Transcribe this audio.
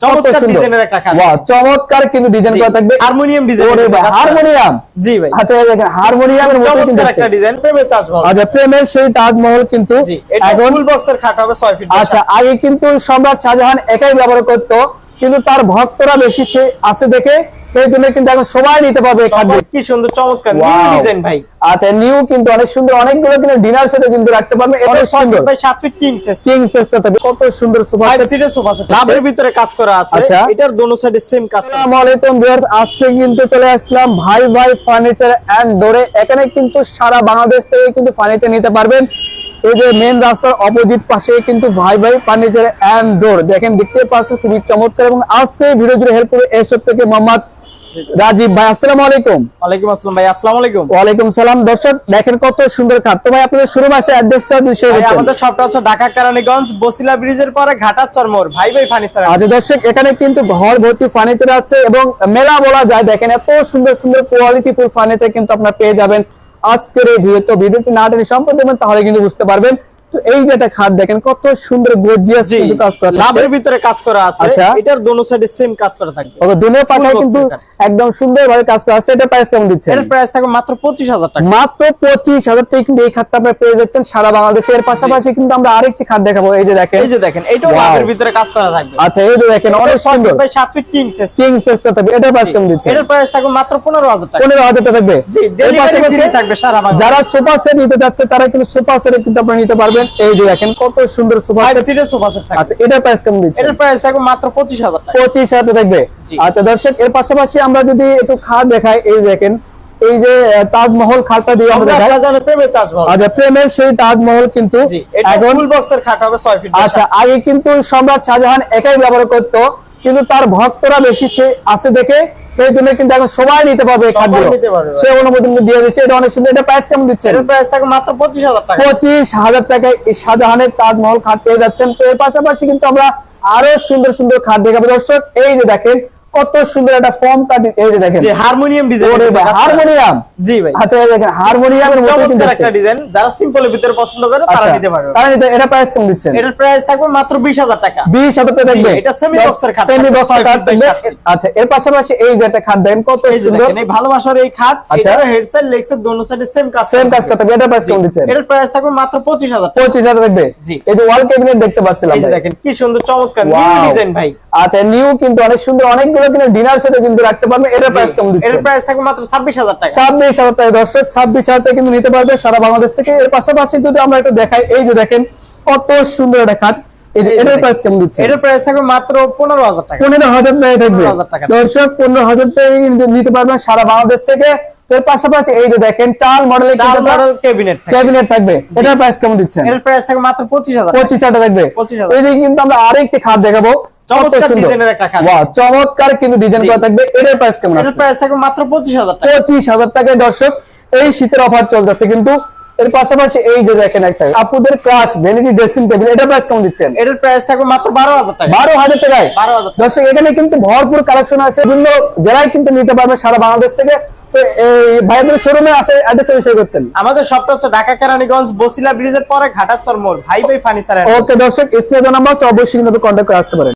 চমৎকার ডিজাইনের একটা খাট। ওয়াও, চমৎকার কিন্তু ডিজাইন করা থাকবে হারমোনিয়াম ডিজাইন। ওরে ভাই, হারমোনিয়াম। জি ভাই। আচ্ছা এই দেখেন হারমোনিয়ামের মতো কিন্তু চমৎকার একটা ডিজাইন, প্রেমের তাজমহল। আচ্ছা প্রেমের সেই তাজমহল কিন্তু জি, এটা ফুল বক্সের খাট হবে 6 ফিট। আচ্ছা আগে কিন্তু সম্রাট শাহজাহান একাই ব্যবহার করতো, কিন্তু তার ভক্তরা বেশি আছে দেখে সেই জন্য কিন্তু এখন সবাই নিতে পারবে এই খাটটি। কি সুন্দর চমৎকার নিউ ডিজাইন ভাই। আচ্ছা নিউ কিন্তু অনেক সুন্দর, অনেকগুলো কিন্তু ডিনার সেটে কিন্তু রাখতে পারবে। অনেক সুন্দর ভাই 7 feet king size. King size কত সুন্দর সোফা 5 সিটের সোফা সেট। লাভের ভিতরে কাজ করা আছে। আচ্ছা। এটার দোনো সাইডে সেম কাজ করা। আসসালামু আলাইকুম ভিউয়ার্স, আজকে কিন্তু চলে আসলাম ভাই ভাই ফার্নিচার এন্ড ডোরে। এখানে কিন্তু সারা বাংলাদেশ থেকে কিন্তু ফার্নিচার নিতে পারবেন। এই যে মেন রাস্তার অপোজিট পাশে কিন্তু ভাই ভাই ফার্নিচার এন্ড ডোর দেখেন, দেখতে পাচ্ছেন খুবই চমৎকার। এবং আজকে ভিডিও জুড়ে হেল্প করবে এসব থেকে মোহাম্মদ রাজীব ভাই। আসসালামু আলাইকুম। ওয়ালাইকুম আসসালাম ভাই। আসসালামু আলাইকুম। ওয়ালাইকুম সালাম। দর্শক দেখেন কত সুন্দর খাট। তো ভাই আপনাদের শুরু মাসে অ্যাড্রেসটা শেয়ার করুন। আমাদের শপটা হচ্ছে ঢাকা কেরানীগঞ্জ বসিলা ব্রিজের পরে ঘাটাচর মোড়, ভাই ভাই ফার্নিচার। আচ্ছা দর্শক, এখানে কিন্তু ঘর ভর্তি ফার্নিচার আছে এবং মেলা বলা যায়। দেখেন এত সুন্দর সুন্দর কোয়ালিটি ফুল ফার্নিচার কিন্তু আপনারা পেয়ে যাবেন আজকের এই ভিডিও। তো ভিডিওটি না টেনে সম্পূর্ণ দেখবেন, তাহলে কিন্তু বুঝতে পারবেন। তো এই যে একটা খাট দেখেন কত সুন্দর গর্জিয়াস কিন্তু কাজ করা আছে, লাভের ভিতরে কাজ করা আছে। আচ্ছা। এটার দোনো সাইডে সেম কাজ করা থাকবে। ওকে, দুনিয়া পাঠায় কিন্তু একদম সুন্দরভাবে কাজ করা আছে। এটা প্রাইস কেমন দিচ্ছেন? এর প্রাইস থাকবে মাত্র 25000 টাকা। মাত্র 25000 টাকা কিন্তু এই খাটটা আপনারা পেয়ে যাচ্ছেন সারা বাংলাদেশে। এর পাশাপাশি কিন্তু আমরা আরেকটি খাট দেখাবো। এই যে দেখেন, এই যে দেখেন, এটাও লাভের ভিতরে কাজ করা থাকবে। আচ্ছা এই যে দেখেন অনেক সুন্দর ভাই 7 feet king size. King size কত হবে? এটা প্রাইস কেমন দিচ্ছেন? এর প্রাইস থাকবে মাত্র 15000 টাকা। 15000 টাকা থাকবে। জি, এর পাশাপাশি থাকবে সারা বাংলাদেশে। যারা সোফা সেট নিতে যাচ্ছে তারা কিন্তু সোফা সেট কিন্তু আপনারা নিতে পারবেন। এই যে দেখেন কত সুন্দর সোফা 5 সেট। সিটের সোফা সেট থাকবে। আচ্ছা এটা প্রাইস কেমন দিচ্ছেন? এর প্রাইস থাকবে মাত্র 25000 টাকা। 25000 টাকা থাকবে। জি। আচ্ছা দর্শক, এর পাশাপাশি আমরা যদি একটু খাট দেখাই, এই দেখেন এই যে তাজমহল খাটটা দিয়ে আমরা দেখাই। শাহজাহানের প্রেমের তাজমহল। আচ্ছা প্রেমের সেই তাজমহল কিন্তু জি, এটা এখন ফুল বক্সের খাট হবে 6 ফিট। আচ্ছা আগে কিন্তু সম্রাট শাহজাহান একাই ব্যবহার করতো, কিন্তু তার ভক্তরা বেশি আছে দেখে সেই জন্য কিন্তু এখন সবাই নিতে পারবে এই খাটগুলো। নিতে পারবে। সে অনুমোদন দিয়ে দিচ্ছে। এটা অনেক সুন্দর। এটা প্রাইস কেমন দিচ্ছেন? এর প্রাইস থাকবে মাত্র 25000 টাকা। 25000 টাকায় এই শাহজাহানের তাজমহল খাট পেয়ে যাচ্ছেন। তো এর পাশাপাশি কিন্তু আমরা আরো সুন্দর সুন্দর খাট দেখাবো দর্শক। এই যে দেখেন কত সুন্দর একটা ফর্ম কাট। এই যে দেখেন যে হারমোনিয়াম ডিজাইন। ওরে ভাই, হারমোনিয়াম। জি ভাই। আচ্ছা এই দেখেন হারমোনিয়ামের মতো কিন্তু চমৎকার একটা ডিজাইন। যারা সিম্পলের ভিতরে পছন্দ করে তারা নিতে পারবে। তারা নিতে। এটা প্রাইস কেমন দিচ্ছেন? এটার প্রাইস থাকবে মাত্র 20000 টাকা। 20000 টাকা থাকবে। এটা সেমি বক্সের খাট। সেমি বক্সের খাট থাকবে। আচ্ছা এর পাশাপাশি এই যে একটা খাট দেখেন কত এই যে সুন্দর। দেখেন, এই ভালোবাসার এই খাট। আচ্ছা। এটার হেড সাইড লেগ সাইড দোনো সাইডে সেম কাজ। সেম কাজ করতে হবে। এটা প্রাইস কেমন দিচ্ছেন? এটার প্রাইস থাকবে মাত্র 25000 টাকা। 25000 থাকবে। জি। এই যে ওয়াল ক্যাবিনেট দেখতে পাচ্ছিলাম এই যে ভাই। দেখেন কি সুন্দর চমৎকার নিউ Wow. ডিজাইন ভাই। আচ্ছা নিউ কিন্তু অনেক সুন্দর, অনেকগুলো কিন্তু ডিনার সেটে কিন্তু রাখতে পারবে। এটা প্রাইস কেমন দিচ্ছেন? এটার প্রাইস থাকবে মাত্র 26000 টাকা। 26000 টাকা দর্শক, 26000 টাকা কিন্তু নিতে পারবে সারা বাংলাদেশ থেকে। এর পাশাপাশি যদি আমরা একটু দেখাই, এই যে দেখেন কত সুন্দর একটা খাট। এই যে এটার প্রাইস কেমন দিচ্ছেন? এটার প্রাইস থাকবে মাত্র 15000 টাকা। 15000 টাকা থাকবে 15000 টাকা। দর্শক, 15000 টাকা কিন্তু নিতে পারবেন সারা বাংলাদেশ থেকে। এর পাশাপাশি এই যে দেখেন চাল মডেলের চার মডেল ক্যাবিনেট থাকবে। ক্যাবিনেট থাকবে। এটার প্রাইস কেমন দিচ্ছেন? এটার প্রাইস থাকবে মাত্র 25000 টাকা। 25000 টাকা থাকবে। 25000 এই যে কিন্তু আমরা আরেকটি খাট দেখাবো। চমৎকার কত সুন্দর। ডিজাইনের একটা খাট। ওয়াও, চমৎকার কিন্তু ডিজাইন করা থাকবে। এটার প্রাইস কেমন এটার আছে? প্রাইস থাকবে মাত্র 25000 টাকা। 25000 টাকায় দর্শক এই শীতের অফার চলতেছে কিন্তু। এর পাশাপাশি এই যে দেখেন একটা আপুদের ক্রাশ ভ্যানিটি ড্রেসিং টেবিল। এটা প্রাইস কেমন দিচ্ছেন? এটার প্রাইস থাকবে মাত্র 12000 টাকা। 12000 টাকায়। 12000 দর্শক এখানে কিন্তু ভরপুর কালেকশন আছে, বিভিন্ন জেলায় কিন্তু নিতে পারবে সারা বাংলাদেশ থেকে। তো এই ভাইদের শোরুমে আসে অ্যাড্রেস শেয়ার করতেন। আমাদের শপটা হচ্ছে ঢাকা কেরানীগঞ্জ বসিলা ব্রিজের পরে ঘাটাচর মোড়, ভাই ভাই ফার্নিচার। ওকে দর্শক, স্ক্রিনে দেওয়া নাম্বার অবশ্যই কিন্তু কন্টাক্ট করে আসতে পারেন।